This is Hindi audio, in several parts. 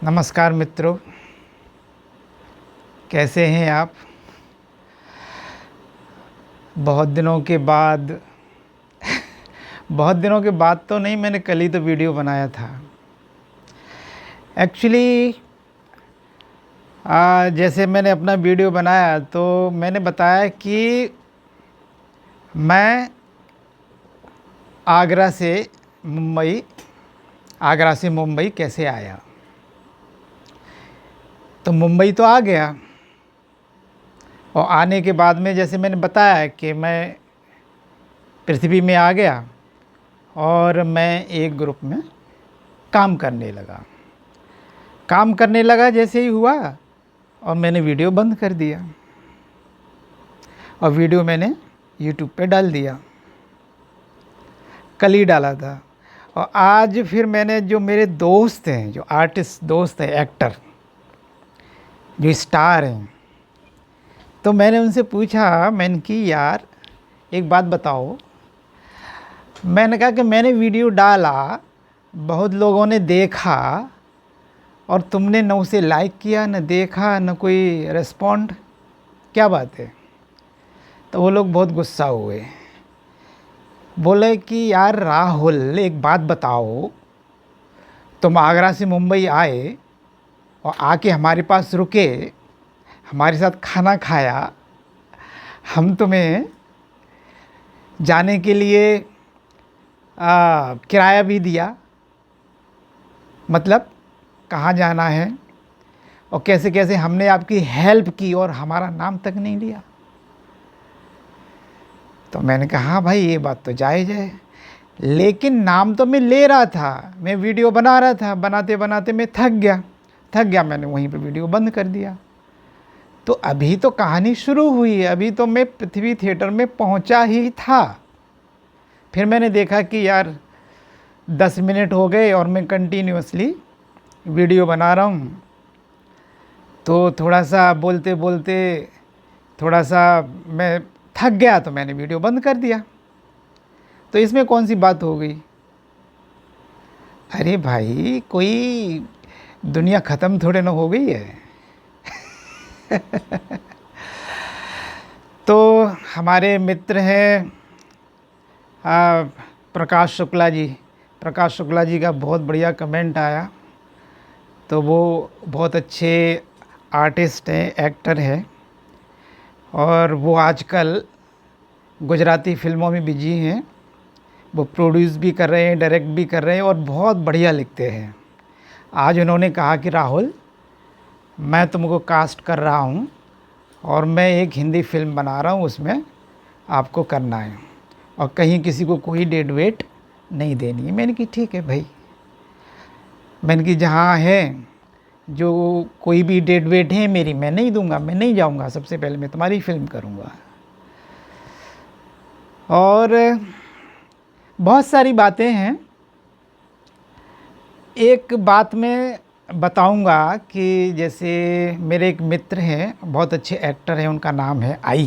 नमस्कार मित्रों, कैसे हैं आप। बहुत दिनों के बाद बहुत दिनों के बाद तो नहीं, मैंने कल ही तो वीडियो बनाया था। एक्चुअली जैसे मैंने अपना वीडियो बनाया तो मैंने बताया कि मैं मुंबई आगरा से मुंबई कैसे आया। तो मुंबई तो आ गया, और आने के बाद में जैसे मैंने बताया कि मैं पृथ्वी में आ गया और मैं एक ग्रुप में काम करने लगा। जैसे ही हुआ और मैंने वीडियो बंद कर दिया, और वीडियो मैंने यूट्यूब पे डाल दिया। कल ही डाला था। और आज फिर मैंने, जो मेरे दोस्त हैं, जो आर्टिस्ट दोस्त हैं, एक्टर जो स्टार हैं, तो मैंने उनसे पूछा, मैंने कि यार एक बात बताओ। मैंने कहा कि मैंने वीडियो डाला, बहुत लोगों ने देखा, और तुमने न उसे लाइक किया, न देखा, न कोई रेस्पॉन्ड, क्या बात है। तो वो लोग बहुत गुस्सा हुए, बोले कि यार राहुल एक बात बताओ, तुम आगरा से मुंबई आए और आके हमारे पास रुके, हमारे साथ खाना खाया, हम तुम्हें जाने के लिए किराया भी दिया, मतलब कहाँ जाना है, और कैसे कैसे हमने आपकी हेल्प की और हमारा नाम तक नहीं लिया। तो मैंने कहा हाँ भाई, ये बात तो जायज़ है, लेकिन नाम तो मैं ले रहा था, मैं वीडियो बना रहा था, बनाते बनाते मैं थक गया, मैंने वहीं पे वीडियो बंद कर दिया। तो अभी तो कहानी शुरू हुई है, अभी तो मैं पृथ्वी थिएटर में पहुंचा ही था। फिर मैंने देखा कि यार 10 मिनट हो गए और मैं कंटिन्यूअसली वीडियो बना रहा हूँ, तो थोड़ा सा बोलते बोलते थोड़ा सा मैं थक गया, तो मैंने वीडियो बंद कर दिया। तो इसमें कौन सी बात हो गई। अरे भाई, कोई दुनिया ख़त्म थोड़े ना हो गई है। तो हमारे मित्र हैं प्रकाश शुक्ला जी का बहुत बढ़िया कमेंट आया। तो वो बहुत अच्छे आर्टिस्ट हैं, एक्टर हैं, और वो आजकल गुजराती फिल्मों में बिजी हैं। वो प्रोड्यूस भी कर रहे हैं, डायरेक्ट भी कर रहे हैं, और बहुत बढ़िया लिखते हैं। आज उन्होंने कहा कि राहुल, मैं तुमको कास्ट कर रहा हूँ और मैं एक हिंदी फिल्म बना रहा हूँ, उसमें आपको करना है, और कहीं किसी को कोई डेट वेट नहीं देनी है। मैंने कि ठीक है भाई। मैंने कि जहाँ है, जो कोई भी डेट वेट है मेरी, मैं नहीं दूंगा, मैं नहीं जाऊंगा, सबसे पहले मैं तुम्हारी फिल्म करूंगा। और बहुत सारी बातें हैं। एक बात मैं बताऊंगा कि जैसे मेरे एक मित्र हैं, बहुत अच्छे एक्टर हैं, उनका नाम है आई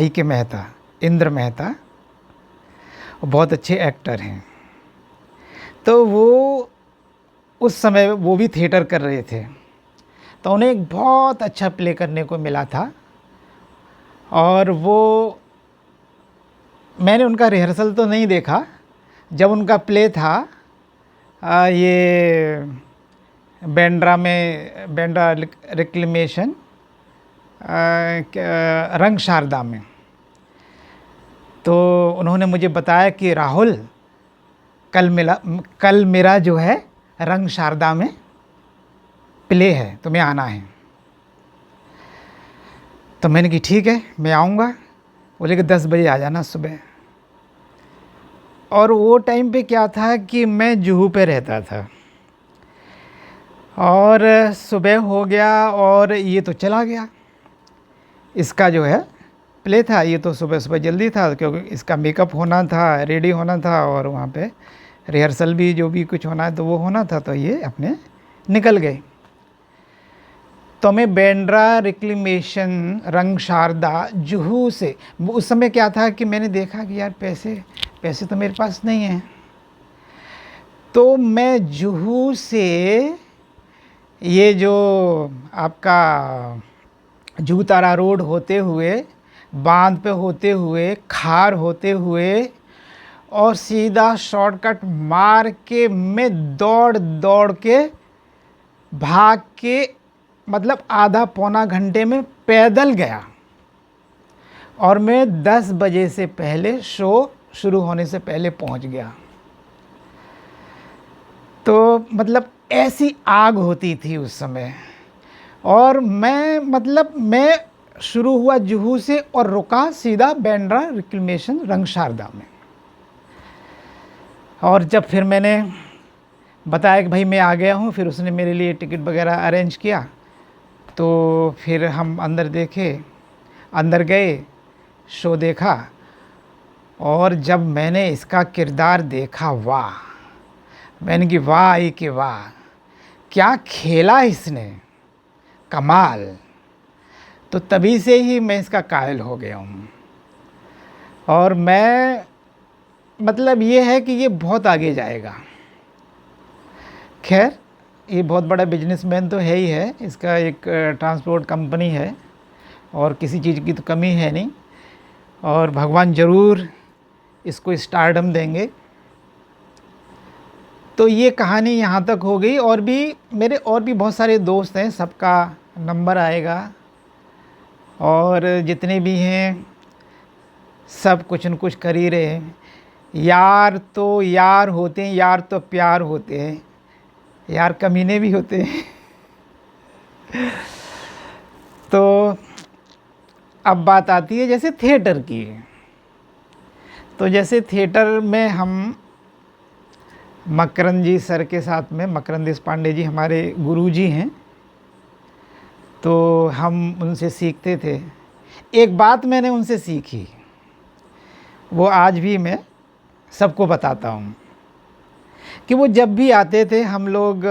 के मेहता, इंद्र मेहता, बहुत अच्छे एक्टर हैं। तो वो उस समय वो भी थिएटर कर रहे थे, तो उन्हें एक बहुत अच्छा प्ले करने को मिला था। और वो, मैंने उनका रिहर्सल तो नहीं देखा, जब उनका प्ले था ये बेंड्रा रिक्लेमेशन रंग शारदा में, तो उन्होंने मुझे बताया कि राहुल, कल मेरा जो है रंग शारदा में प्ले है, तुम्हें आना है। तो मैंने कि ठीक है, मैं आऊँगा। बोले कि 10 बजे आ जाना सुबह। और वो टाइम पे क्या था कि मैं जुहू पे रहता था, और सुबह हो गया और ये तो चला गया। इसका जो है प्ले था, ये तो सुबह सुबह जल्दी था, क्योंकि इसका मेकअप होना था, रेडी होना था, और वहाँ पे रिहर्सल भी जो भी कुछ होना है तो वो होना था। तो ये अपने निकल गए। तो मैं बेंड्रा रिक्लेमेशन रंग शारदा जुहू से, उस समय क्या था कि मैंने देखा कि यार पैसे तो मेरे पास नहीं हैं। तो मैं जुहू से ये जो आपका जूतारा रोड होते हुए, बांध पे होते हुए, खार होते हुए, और सीधा शॉर्टकट मार के मैं दौड़ दौड़ के भाग के, मतलब आधा पौना घंटे में पैदल गया। और मैं 10 बजे से पहले, शो शुरू होने से पहले पहुंच गया। तो मतलब ऐसी आग होती थी उस समय। और मैं शुरू हुआ जुहू से और रुका सीधा बांद्रा रिक्लेमेशन रंगशारदा में। और जब फिर मैंने बताया कि भाई मैं आ गया हूँ, फिर उसने मेरे लिए टिकट वगैरह अरेंज किया। तो फिर हम अंदर अंदर गए, शो देखा। और जब मैंने इसका किरदार देखा, वाह, मैंने कि वाह ही कि वाह, क्या खेला इसने, कमाल। तो तभी से ही मैं इसका कायल हो गया हूँ। और मैं मतलब ये है कि ये बहुत आगे जाएगा। खैर, ये बहुत बड़ा बिजनेसमैन तो है ही है, इसका एक ट्रांसपोर्ट कंपनी है और किसी चीज़ की तो कमी है नहीं। और भगवान ज़रूर इसको स्टारडम देंगे। तो ये कहानी यहाँ तक हो गई। और भी मेरे और भी बहुत सारे दोस्त हैं, सबका नंबर आएगा। और जितने भी हैं सब कुछ न कुछ कर ही रहे हैं। यार तो यार होते हैं, यार तो प्यार होते हैं, यार कमीने भी होते हैं। तो अब बात आती है जैसे थिएटर की। तो जैसे थिएटर में हम मकरंद जी सर के साथ में, मकरंद देशपांडे जी हमारे गुरुजी हैं, तो हम उनसे सीखते थे। एक बात मैंने उनसे सीखी, वो आज भी मैं सबको बताता हूँ, कि वो जब भी आते थे, हम लोग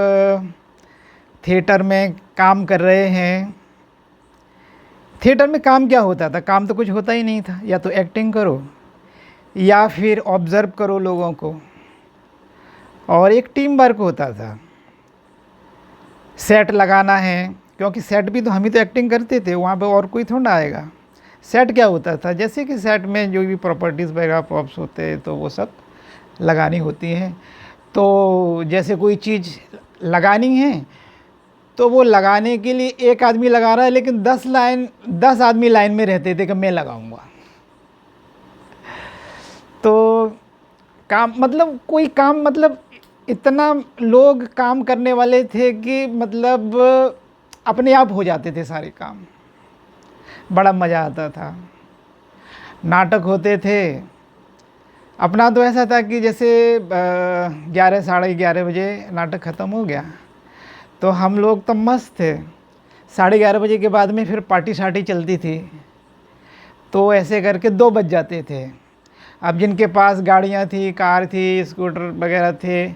थिएटर में काम कर रहे हैं। थिएटर में काम क्या होता था? काम तो कुछ होता ही नहीं था। या तो एक्टिंग करो या फिर ऑब्ज़र्व करो लोगों को, और एक टीम वर्क होता था। सेट लगाना है, क्योंकि सेट भी तो हम ही तो एक्टिंग करते थे, वहाँ पे और कोई थोड़ा आएगा। सेट क्या होता था? जैसे कि सेट में जो भी प्रॉपर्टीज़ वगैरह प्रॉप्स होते हैं, तो वो सब लगानी होती हैं। तो जैसे कोई चीज़ लगानी है, तो वो लगाने के लिए एक आदमी लगा रहा है, लेकिन 10 आदमी लाइन में रहते थे कि मैं लगाऊंगा। तो काम मतलब कोई काम, मतलब इतना लोग काम करने वाले थे कि मतलब अपने आप हो जाते थे सारे काम। बड़ा मज़ा आता था। नाटक होते थे। अपना तो ऐसा था कि जैसे 11 साढ़े 11 बजे नाटक ख़त्म हो गया, तो हम लोग तो मस्त थे। 11:30 बजे के बाद में फिर पार्टी शार्टी चलती थी। तो ऐसे करके 2 बज जाते थे। अब जिनके पास गाड़ियाँ थी, कार थी, स्कूटर वगैरह थे,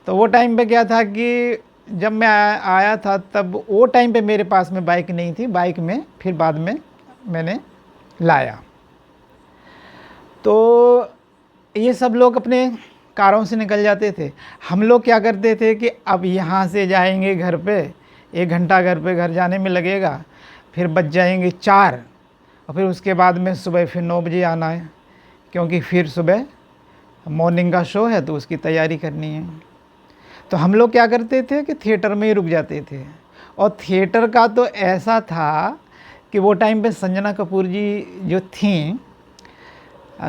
तो वो टाइम पे क्या था कि जब मैं आया था, तब वो टाइम पे मेरे पास में बाइक नहीं थी। बाइक में फिर बाद में मैंने लाया। तो ये सब लोग अपने कारों से निकल जाते थे। हम लोग क्या करते थे कि अब यहाँ से जाएंगे घर पे, 1 घंटा घर जाने में लगेगा, फिर बज जाएंगे 4, और फिर उसके बाद में सुबह फिर 9 बजे आना है, क्योंकि फिर सुबह मॉर्निंग का शो है तो उसकी तैयारी करनी है। तो हम लोग क्या करते थे कि थिएटर में ही रुक जाते थे। और थिएटर का तो ऐसा था कि वो टाइम पे संजना कपूर जी जो थीं,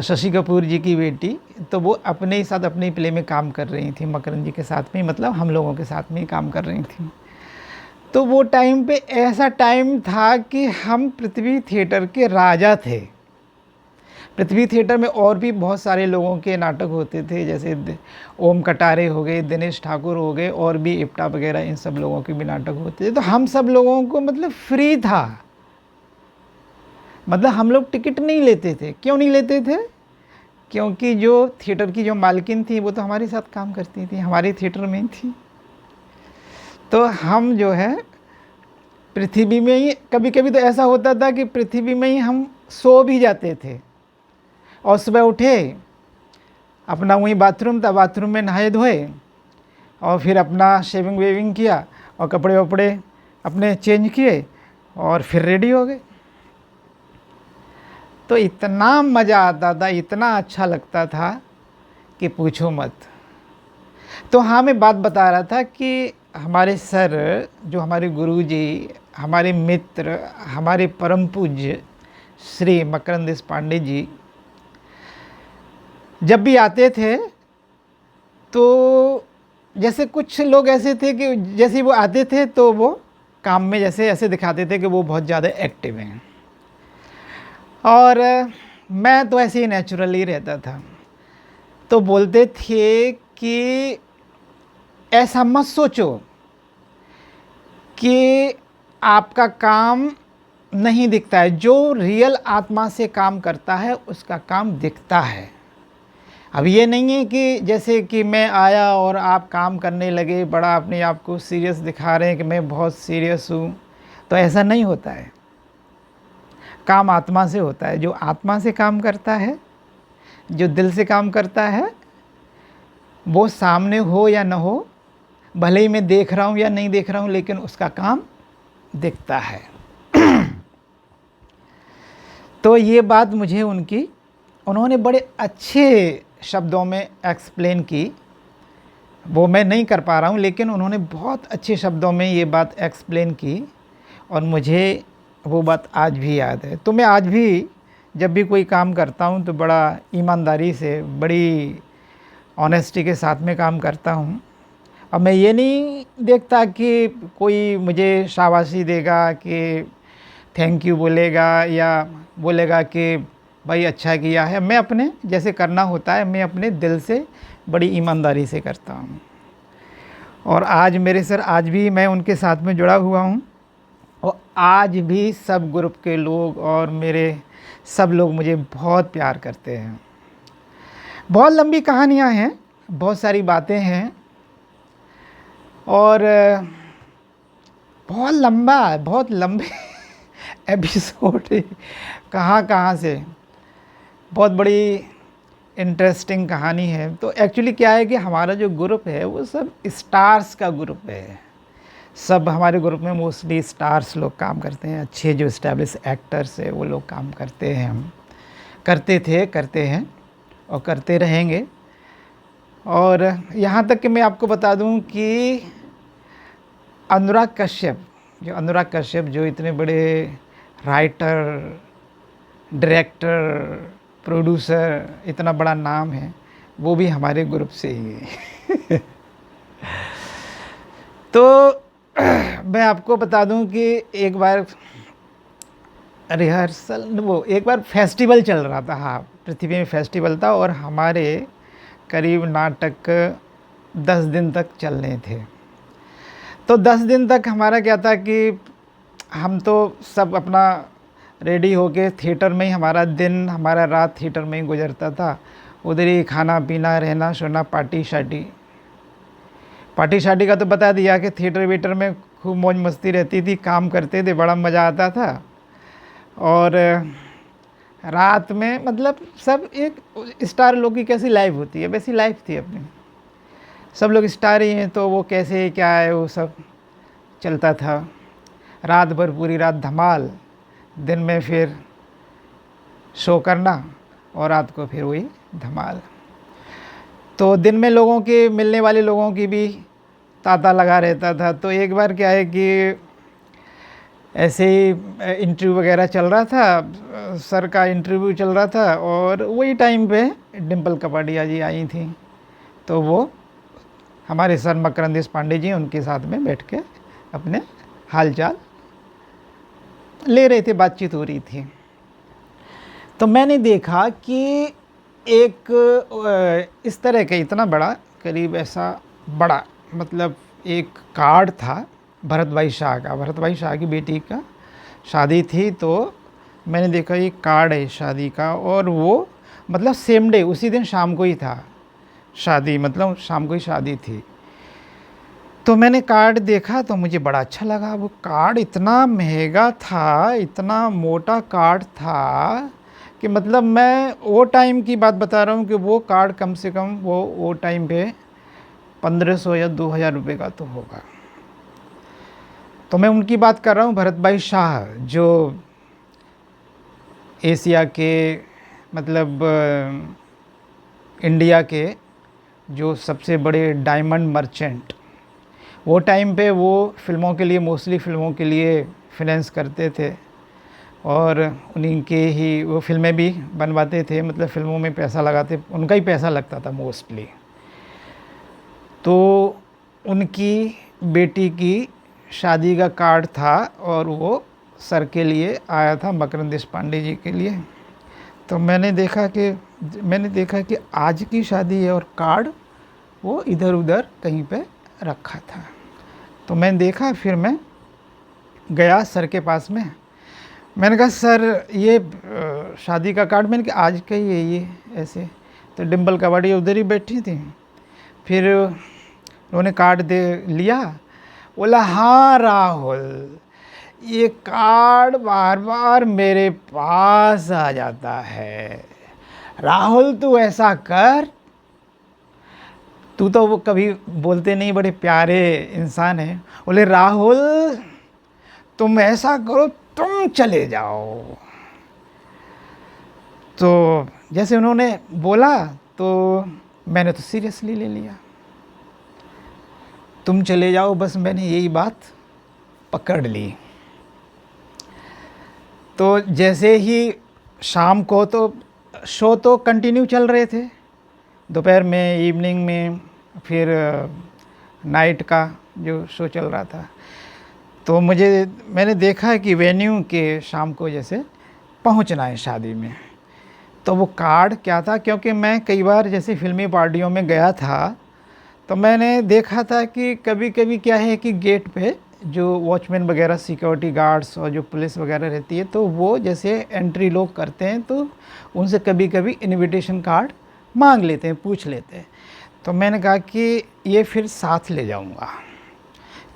शशि कपूर जी की बेटी, तो वो अपने ही साथ अपने ही प्ले में काम कर रही थी, मकरंद जी के साथ में, मतलब हम लोगों के साथ में ही काम कर रही थी। तो वो टाइम पे ऐसा टाइम था कि हम पृथ्वी थिएटर के राजा थे। पृथ्वी थिएटर में और भी बहुत सारे लोगों के नाटक होते थे, जैसे ओम कटारे हो गए, दिनेश ठाकुर हो गए, और भी इप्टा वगैरह, इन सब लोगों के भी नाटक होते थे। तो हम सब लोगों को मतलब फ्री था, मतलब हम लोग टिकट नहीं लेते थे। क्यों नहीं लेते थे? क्योंकि जो थिएटर की जो मालकिन थी, वो तो हमारे साथ काम करती थी, हमारे थिएटर में ही थी। तो हम जो है पृथ्वी में ही, कभी कभी तो ऐसा होता था कि पृथ्वी में ही हम सो भी जाते थे, और सुबह उठे, अपना वहीं बाथरूम था, बाथरूम में नहाए धोए, और फिर अपना शेविंग वेविंग किया, और कपड़े वपड़े अपने चेंज किए और फिर रेडी हो गए। तो इतना मज़ा आता था, इतना अच्छा लगता था कि पूछो मत। तो हाँ, मैं बात बता रहा था कि हमारे सर, जो हमारे गुरुजी, हमारे मित्र, हमारे परम पूज्य श्री मकरंद देश पांडे जी जब भी आते थे तो जैसे कुछ लोग ऐसे थे कि जैसे ही वो आते थे तो वो काम में जैसे ऐसे दिखाते थे कि वो बहुत ज़्यादा एक्टिव हैं, और मैं तो ऐसे ही नेचुरली रहता था। तो बोलते थे कि ऐसा मत सोचो कि आपका काम नहीं दिखता है, जो रियल आत्मा से काम करता है उसका काम दिखता है। अब ये नहीं है कि जैसे कि मैं आया और आप काम करने लगे, बड़ा अपने आप को सीरियस दिखा रहे हैं कि मैं बहुत सीरियस हूँ, तो ऐसा नहीं होता है। काम आत्मा से होता है। जो आत्मा से काम करता है, जो दिल से काम करता है, वो सामने हो या न हो, भले ही मैं देख रहा हूँ या नहीं देख रहा हूँ, लेकिन उसका काम दिखता है। तो ये बात मुझे उन्होंने बड़े अच्छे शब्दों में एक्सप्लेन की। वो मैं नहीं कर पा रहा हूँ, लेकिन उन्होंने बहुत अच्छे शब्दों में ये बात एक्सप्लेन की और मुझे वो बात आज भी याद है। तो मैं आज भी जब भी कोई काम करता हूँ तो बड़ा ईमानदारी से, बड़ी ऑनेस्टी के साथ में काम करता हूँ। अब मैं ये नहीं देखता कि कोई मुझे शाबाशी देगा, कि थैंक यू बोलेगा या बोलेगा कि भाई अच्छा किया है। मैं अपने जैसे करना होता है, मैं अपने दिल से बड़ी ईमानदारी से करता हूँ। और आज मेरे सर, आज भी मैं उनके साथ में जुड़ा हुआ हूँ, और आज भी सब ग्रुप के लोग और मेरे सब लोग मुझे बहुत प्यार करते हैं। बहुत लंबी कहानियाँ हैं, बहुत सारी बातें हैं, और बहुत लंबे एपिसोड कहाँ कहाँ से, बहुत बड़ी इंटरेस्टिंग कहानी है। तो एक्चुअली क्या है कि हमारा जो ग्रुप है वो सब स्टार्स का ग्रुप है। सब हमारे ग्रुप में मोस्टली स्टार्स लोग काम करते हैं, अच्छे जो एस्टैब्लिश एक्टर्स है वो लोग काम करते हैं। हम करते थे, करते हैं और करते रहेंगे। और यहाँ तक कि मैं आपको बता दूँ कि अनुराग कश्यप जो इतने बड़े राइटर, डायरेक्टर, प्रोड्यूसर, इतना बड़ा नाम है, वो भी हमारे ग्रुप से ही है। तो मैं आपको बता दूं कि एक बार रिहर्सल, वो एक बार फेस्टिवल चल रहा था, हाँ, पृथ्वी में फेस्टिवल था, और हमारे करीब नाटक 10 दिन तक चलने थे। तो 10 दिन तक हमारा क्या था कि हम तो सब अपना रेडी होके थिएटर में ही, हमारा दिन, हमारा रात थिएटर में ही गुजरता था। उधर ही खाना पीना, रहना सोना, पार्टी शार्टी का तो बता दिया कि थिएटर वीटर में खूब मौज मस्ती रहती थी, काम करते थे, बड़ा मज़ा आता था। और रात में मतलब सब एक स्टार लोग की कैसी लाइफ होती है वैसी लाइफ थी अपनी। सब लोग स्टार ही हैं, तो वो कैसे क्या है वो सब चलता था। रात भर, पूरी रात धमाल, दिन में फिर शो करना, और रात को फिर वही धमाल। तो दिन में लोगों के, मिलने वाले लोगों की भी तांता लगा रहता था। तो एक बार क्या है कि ऐसे ही इंटरव्यू वगैरह चल रहा था, सर का इंटरव्यू चल रहा था, और वही टाइम पे डिम्पल कपाड़िया जी आई थी। तो वो हमारे सर मकरंद देश पांडे जी, उनके साथ में बैठ के अपने हालचाल ले रहे थे, बातचीत हो रही थी। तो मैंने देखा कि एक इस तरह का इतना बड़ा, करीब ऐसा बड़ा, मतलब एक कार्ड था भरत भाई शाह की बेटी का शादी थी। तो मैंने देखा ये कार्ड है शादी का, और वो मतलब सेम डे, उसी दिन शाम को ही था शादी, मतलब शाम को ही शादी थी। तो मैंने कार्ड देखा तो मुझे बड़ा अच्छा लगा। वो कार्ड इतना महंगा था, इतना मोटा कार्ड था कि मतलब मैं वो टाइम की बात बता रहा हूँ कि वो कार्ड कम से कम वो टाइम पे 1500 या 2000 रुपये का तो होगा। तो मैं उनकी बात कर रहा हूँ, भरत भाई शाह, जो एशिया के मतलब इंडिया के जो सबसे बड़े डायमंड मर्चेंट, वो टाइम पे वो फ़िल्मों के लिए, मोस्टली फ़िल्मों के लिए फाइनेंस करते थे और उन्हीं के ही वो फ़िल्में भी बनवाते थे, मतलब फ़िल्मों में पैसा लगाते, उनका ही पैसा लगता था मोस्टली। तो उनकी बेटी की शादी का कार्ड था और वो सर के लिए आया था, मकरंद देशपांडे जी के लिए। तो मैंने देखा कि आज की शादी है और कार्ड वो इधर उधर कहीं पे रखा था। तो मैंने देखा, फिर मैं गया सर के पास में, मैंने कहा सर ये शादी का कार्ड, मैंने कहा आज का ही है ये ऐसे। तो डिम्पल कबाड़ी उधर ही बैठी थी, फिर उन्होंने कार्ड दे लिया, बोला हाँ राहुल, ये कार्ड बार बार मेरे पास आ जाता है, राहुल तू ऐसा कर, तू तो वो कभी बोलते नहीं, बड़े प्यारे इंसान है, बोले राहुल तुम ऐसा करो, तुम चले जाओ। तो जैसे उन्होंने बोला तो मैंने तो सीरियसली ले लिया, तुम चले जाओ, बस मैंने यही बात पकड़ ली। तो जैसे ही शाम को तो शो तो कंटिन्यू चल रहे थे, दोपहर में, इवनिंग में, फिर नाइट का जो शो चल रहा था। तो मैंने देखा कि वेन्यू के शाम को जैसे पहुंचना है शादी में। तो वो कार्ड क्या था, क्योंकि मैं कई बार जैसे फिल्मी पार्टियों में गया था, तो मैंने देखा था कि कभी कभी क्या है कि गेट पे जो वॉचमैन वगैरह, सिक्योरिटी गार्ड्स और जो पुलिस वगैरह रहती है, तो वो जैसे एंट्री लोग करते हैं तो उनसे कभी कभी इनविटेशन कार्ड मांग लेते हैं, पूछ लेते हैं। तो मैंने कहा कि ये फिर साथ ले जाऊंगा,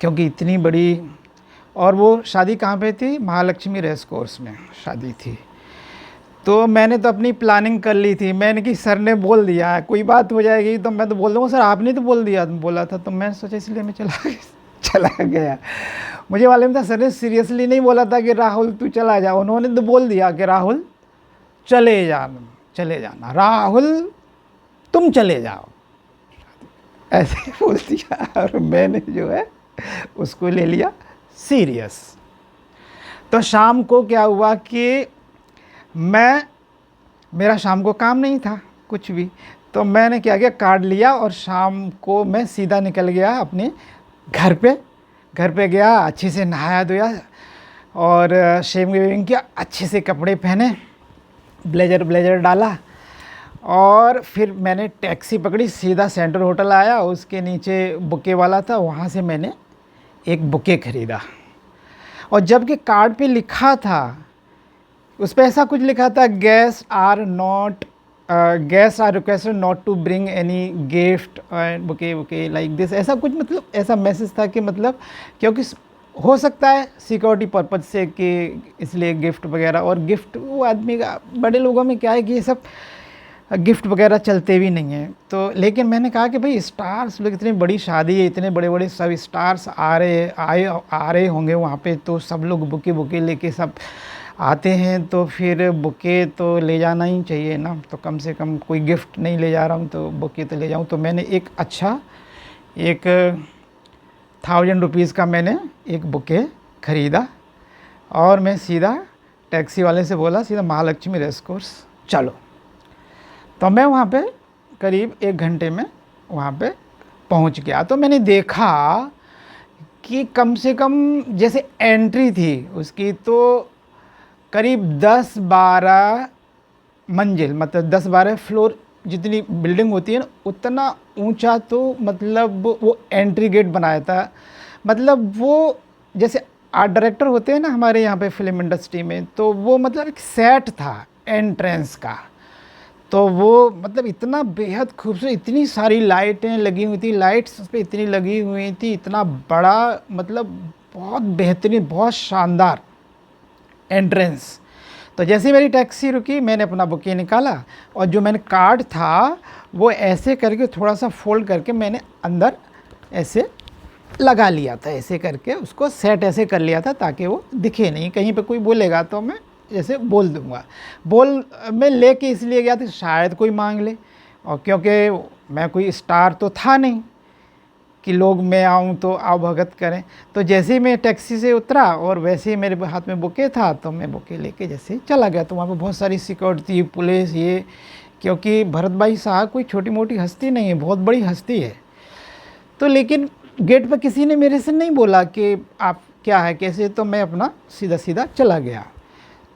क्योंकि इतनी बड़ी, और वो शादी कहाँ पे थी, महालक्ष्मी रेस कोर्स में शादी थी। तो मैंने तो अपनी प्लानिंग कर ली थी, मैंने कि सर ने बोल दिया कोई बात हो जाएगी तो मैं तो बोल दूँगा, सर आपने तो बोला था। तो मैं सोचा इसलिए मैं चला गया। मुझे मालूम था सर ने सीरियसली नहीं बोला था कि राहुल तू चला जा, उन्होंने तो बोल दिया कि राहुल चले जाना, राहुल तुम चले जाओ, ऐसे बोल दिया। और मैंने जो है उसको ले लिया सीरियस। तो शाम को क्या हुआ कि मेरा शाम को काम नहीं था कुछ भी, तो मैंने क्या किया, कार्ड लिया और शाम को मैं सीधा निकल गया अपने घर पे गया, अच्छे से नहाया धोया और शेविंग किया, अच्छे से कपड़े पहने, ब्लेजर डाला और फिर मैंने टैक्सी पकड़ी, सीधा सेंट्रल होटल आया, उसके नीचे बुके वाला था, वहाँ से मैंने एक बुके ख़रीदा। और जबकि कार्ड पे लिखा था, उस पर ऐसा कुछ लिखा था, guest are requested not to bring any gift and bouquet like this, ऐसा कुछ, मतलब ऐसा मैसेज था कि मतलब क्योंकि हो सकता है सिक्योरिटी पर्पज़ से कि इसलिए गिफ्ट वगैरह, और गिफ्ट वो आदमी का, बड़े लोगों में क्या है कि ये सब गिफ्ट वगैरह चलते भी नहीं हैं। तो लेकिन मैंने कहा कि भाई स्टार्स लोग, इतनी बड़ी शादी है, इतने बड़े बड़े सब स्टार्स आ रहे होंगे वहाँ पे, तो सब लोग बुके लेके सब आते हैं, तो फिर बुके तो ले जाना ही चाहिए ना। तो कम से कम कोई गिफ्ट नहीं ले जा रहा हूँ तो बुके तो ले जाऊँ। तो मैंने एक 1000 रुपीज़ का मैंने एक बुके ख़रीदा और मैं सीधा टैक्सी वाले से बोला, सीधा महालक्ष्मी रेस कोर्स चलो। तो मैं वहाँ पे करीब 1 घंटे में वहाँ पे पहुँच गया। तो मैंने देखा कि कम से कम जैसे एंट्री थी उसकी, तो करीब 10-12 मंजिल, मतलब 10-12 फ्लोर जितनी बिल्डिंग होती है ना, उतना ऊंचा, तो मतलब वो एंट्री गेट बनाया था। मतलब वो जैसे आर्ट डायरेक्टर होते हैं ना हमारे यहाँ पे फिल्म इंडस्ट्री में, तो वो मतलब एक सेट था एंट्रेंस का। तो वो मतलब इतना बेहद खूबसूरत, इतनी सारी लाइटें लगी हुई थी, लाइट्स उस पर इतनी लगी हुई थी, इतना बड़ा, मतलब बहुत बेहतरीन, बहुत शानदार एंट्रेंस। तो जैसे मेरी टैक्सी रुकी, मैंने अपना बुके निकाला और जो मैंने कार्ड था वो ऐसे करके थोड़ा सा फोल्ड करके मैंने अंदर ऐसे लगा लिया था ऐसे करके, उसको सेट ऐसे कर लिया था ताकि वो दिखे नहीं, कहीं पे कोई बोलेगा तो मैं जैसे बोल दूंगा। बोल मैं लेके इसलिए गया था शायद कोई मांग ले, और क्योंकि मैं कोई स्टार तो था नहीं कि लोग मैं आऊँ तो आओ भगत करें। तो जैसे ही मैं टैक्सी से उतरा और वैसे ही मेरे हाथ में बुके था, तो मैं बुके लेके जैसे ही चला गया। तो वहाँ पे बहुत सारी सिक्योरिटी, पुलिस, ये, क्योंकि भरत भाई साहब कोई छोटी मोटी हस्ती नहीं है, बहुत बड़ी हस्ती है। तो लेकिन गेट पर किसी ने मेरे से नहीं बोला कि आप क्या है कैसे, तो मैं अपना सीधा सीधा चला गया।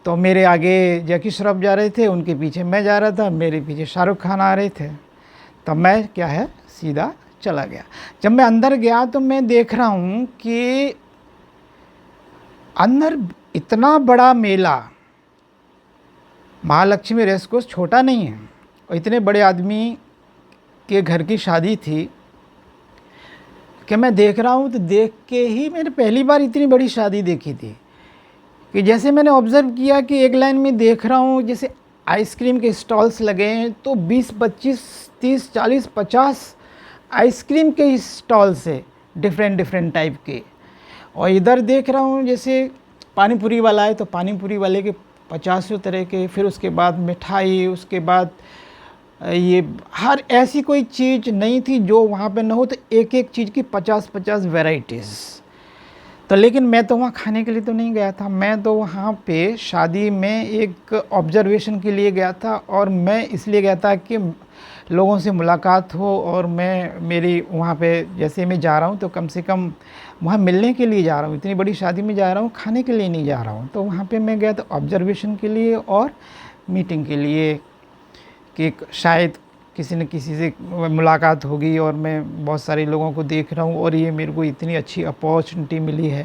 तो मेरे आगे जैकी श्रॉफ जा रहे थे, उनके पीछे मैं जा रहा था, मेरे पीछे शाहरुख खान आ रहे थे। तब मैं क्या है सीधा चला गया। जब मैं अंदर गया तो मैं देख रहा हूँ कि अंदर इतना बड़ा मेला, महालक्ष्मी रेस कोर्स छोटा नहीं है, और इतने बड़े आदमी के घर की शादी थी कि मैं देख रहा हूँ। तो देख के ही मैंने पहली बार इतनी बड़ी शादी देखी थी कि जैसे मैंने ऑब्ज़र्व किया कि एक लाइन में देख रहा हूँ जैसे आइसक्रीम के स्टॉल्स लगे हैं, तो 20, 25, 30, 40, 50 आइसक्रीम के स्टॉल्स है डिफरेंट डिफरेंट टाइप के। और इधर देख रहा हूँ जैसे पानी पूरी वाला है तो पानी पूरी वाले के 50 तरह के, फिर उसके बाद मिठाई, उसके बाद ये हर ऐसी कोई चीज़ नहीं थी जो वहाँ पे ना हो। तो एक एक चीज़ की 50-50 वैरायटीज़। तो लेकिन मैं तो वहाँ खाने के लिए तो नहीं गया था, मैं तो वहाँ पे शादी में एक ऑब्जर्वेशन के लिए गया था। और मैं इसलिए गया था कि लोगों से मुलाकात हो, और मैं मेरी वहाँ पे जैसे मैं जा रहा हूँ तो कम से कम वहाँ मिलने के लिए जा रहा हूँ, इतनी बड़ी शादी में जा रहा हूँ, खाने के लिए नहीं जा रहा हूँ। तो वहाँ पे मैं गया था ऑब्जर्वेशन के लिए और मीटिंग के लिए कि शायद किसी न किसी से मुलाकात होगी, और मैं बहुत सारे लोगों को देख रहा हूँ, और ये मेरे को इतनी अच्छी अपॉर्चुनिटी मिली है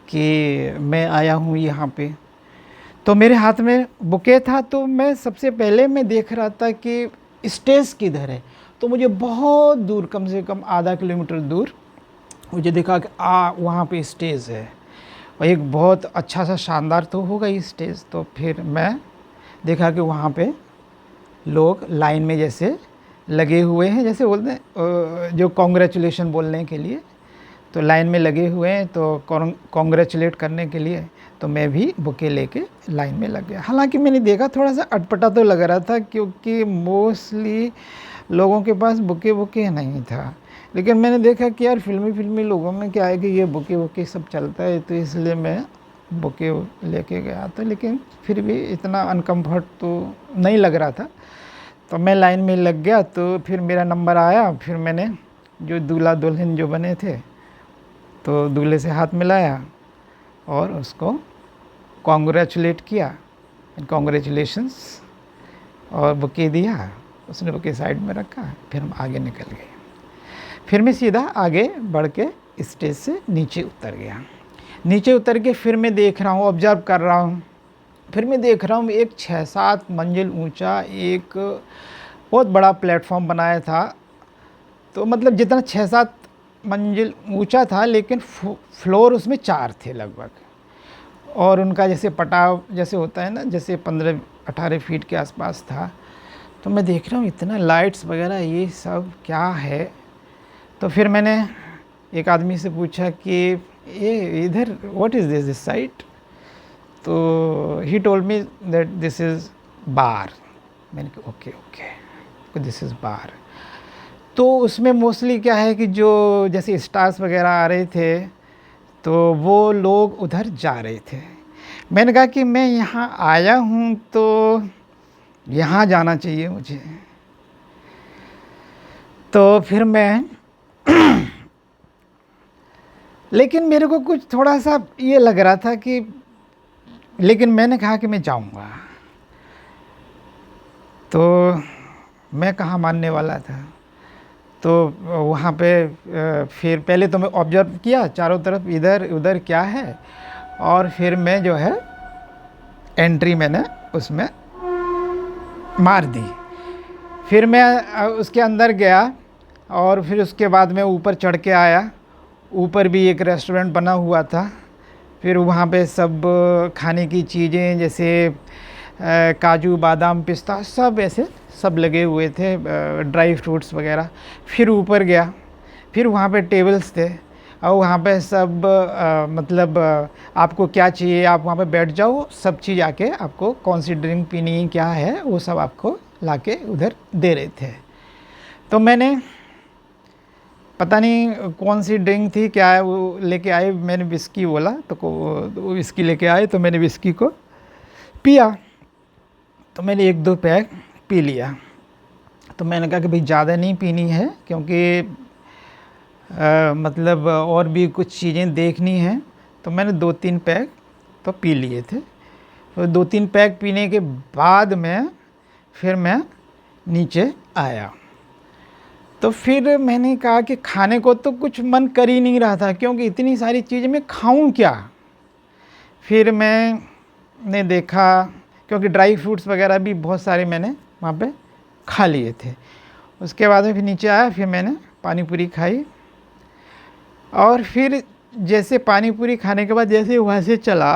कि मैं आया हूँ यहाँ पे। तो मेरे हाथ में बुके था, तो मैं सबसे पहले मैं देख रहा था कि स्टेज किधर है। तो मुझे बहुत दूर, कम से कम आधा किलोमीटर दूर मुझे देखा कि वहाँ पे स्टेज है, और एक बहुत अच्छा सा शानदार तो होगा ये स्टेज। तो फिर मैं देखा कि वहाँ पे लोग लाइन में जैसे लगे हुए हैं, जैसे बोलते हैं जो कॉन्ग्रेचुलेशन बोलने के लिए, तो लाइन में लगे हुए हैं तो कॉन्ग्रेचुलेट करने के लिए। तो मैं भी बुके लेके लाइन में लग गया। हालांकि मैंने देखा थोड़ा सा अटपटा तो लग रहा था, क्योंकि मोस्टली लोगों के पास बुके नहीं था। लेकिन मैंने देखा कि यार फिल्मी लोगों में क्या है कि ये बुके सब चलता है, तो इसलिए मैं बुके लेके गया था। लेकिन फिर भी इतना अनकम्फर्ट तो नहीं लग रहा था। तो मैं लाइन में लग गया, तो फिर मेरा नंबर आया। फिर मैंने जो दूल्हा दुल्हन जो बने थे, तो दूल्हे से हाथ मिलाया और उसको कॉन्ग्रेचुलेट किया, कॉन्ग्रेचुलेशंस, और बुके दिया। उसने बुके साइड में रखा, फिर हम आगे निकल गए। फिर मैं सीधा आगे बढ़ के स्टेज से नीचे उतर गया। नीचे उतर के फिर मैं देख रहा हूँ, ऑब्ज़र्व कर रहा हूँ। फिर मैं देख रहा हूँ एक 6-7 मंजिल ऊंचा एक बहुत बड़ा प्लेटफॉर्म बनाया था। तो मतलब जितना 6-7 मंजिल ऊंचा था, लेकिन फ्लोर उसमें 4 थे लगभग। और उनका जैसे पटाव जैसे होता है ना, जैसे 15-18 फीट के आसपास था। तो मैं देख रहा हूँ इतना लाइट्स वगैरह ये सब क्या है। तो फिर मैंने एक आदमी से पूछा कि ये इधर व्हाट इज़ दिस साइट। तो he told me that this is bar. मैंने कहा ओके दिस इज़ बार। तो उसमें मोस्टली क्या है कि जो जैसे स्टार्स वगैरह आ रहे थे, तो वो लोग उधर जा रहे थे। मैंने कहा कि मैं यहाँ आया हूँ तो यहाँ जाना चाहिए मुझे। तो फिर मैं लेकिन मेरे को कुछ थोड़ा सा ये लग रहा था कि, लेकिन मैंने कहा कि मैं जाऊंगा। तो मैं कहाँ मानने वाला था। तो वहाँ पे फिर पहले तो मैं ऑब्जर्व किया चारों तरफ, इधर उधर क्या है, और फिर मैं जो है एंट्री मैंने उसमें मार दी। फिर मैं उसके अंदर गया, और फिर उसके बाद मैं ऊपर चढ़ के आया। ऊपर भी एक रेस्टोरेंट बना हुआ था। फिर वहाँ पे सब खाने की चीज़ें जैसे काजू बादाम पिस्ता सब ऐसे सब लगे हुए थे, ड्राई फ्रूट्स वगैरह। फिर ऊपर गया, फिर वहाँ पे टेबल्स थे, और वहाँ पे सब मतलब आपको क्या चाहिए आप वहाँ पे बैठ जाओ, सब चीज़ आके आपको कौन सी ड्रिंक पीनी है क्या है वो सब आपको लाके उधर दे रहे थे। तो मैंने पता नहीं कौन सी ड्रिंक थी क्या है वो लेके आए, मैंने विस्की बोला तो वो विस्की लेके आए, तो मैंने विस्की को पिया। तो मैंने 1-2 पैक पी लिया। तो मैंने कहा कि भाई ज़्यादा नहीं पीनी है क्योंकि मतलब और भी कुछ चीज़ें देखनी हैं। तो मैंने 2-3 पैक तो पी लिए थे। तो 2-3 पैक पीने के बाद में फिर मैं नीचे आया। तो फिर मैंने कहा कि खाने को तो कुछ मन कर ही नहीं रहा था क्योंकि इतनी सारी चीज़ें मैं खाऊं क्या। फिर मैंने देखा क्योंकि ड्राई फ्रूट्स वगैरह भी बहुत सारे मैंने वहाँ पे खा लिए थे। उसके बाद में फिर नीचे आया, फिर मैंने पानी पूरी खाई। और फिर जैसे पानी पूरी खाने के बाद जैसे वहाँ से चला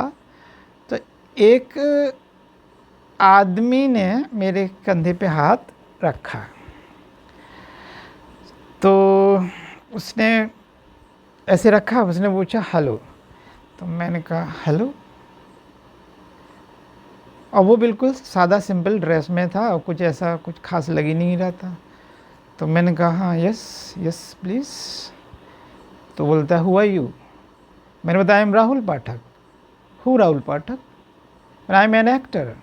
तो एक आदमी ने मेरे कंधे पे हाथ रखा। तो उसने ऐसे रखा, उसने पूछा हेलो। तो मैंने कहा हेलो। और वो बिल्कुल सादा सिंपल ड्रेस में था और कुछ ऐसा कुछ खास लग ही नहीं रहा था। तो मैंने कहा हाँ यस यस प्लीज़। तो बोलता है हु आर यू। मैंने बताया I am Rahul Pathak. Who Rahul Pathak. I am an actor.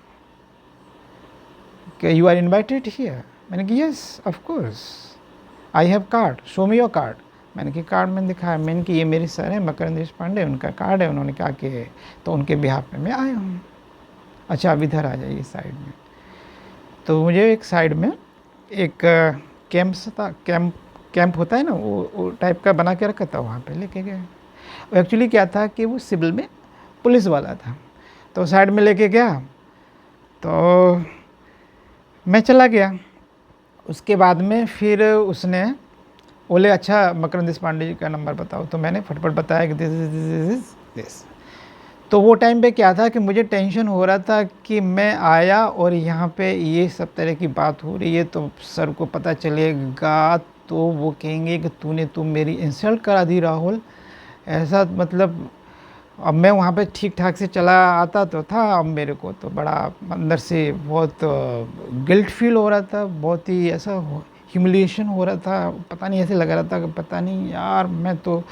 You are invited here. मैंने कहा yes of course I have card, show me your card. मैंने कि कार्ड मैंने दिखाया, मैंने कि ये मेरे सर हैं मकरंद देशपांडे, उनका कार्ड है। उन्होंने कहा कि तो उनके बिहाफ में मैं आया हूँ। अच्छा अब इधर आ जाइए साइड में। तो मुझे एक साइड में एक कैंप होता है ना वो टाइप का बना के रखा था, वहाँ पे लेके गए। एक्चुअली क्या था कि वो सिविल में पुलिस वाला था, तो साइड में लेके गया। तो मैं चला गया। उसके बाद में फिर उसने बोले अच्छा मकरंद देशपांडे जी का नंबर बताओ। तो मैंने फटफट बताया कि दिस। तो वो टाइम पे क्या था कि मुझे टेंशन हो रहा था कि मैं आया और यहाँ पे ये सब तरह की बात हो रही है, तो सर को पता चलेगा तो वो कहेंगे कि तूने मेरी इंसल्ट करा दी राहुल। ऐसा मतलब अब मैं वहाँ पे ठीक ठाक से चला आता तो था, अब मेरे को तो बड़ा अंदर से बहुत गिल्ट फील हो रहा था, बहुत ही ऐसा ह्यूमिलिएशन हो रहा था। पता नहीं ऐसे लग रहा था कि पता नहीं यार मैं तो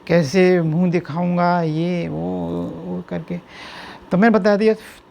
कैसे मुंह दिखाऊंगा ये वो करके। तो मैंने बता दिया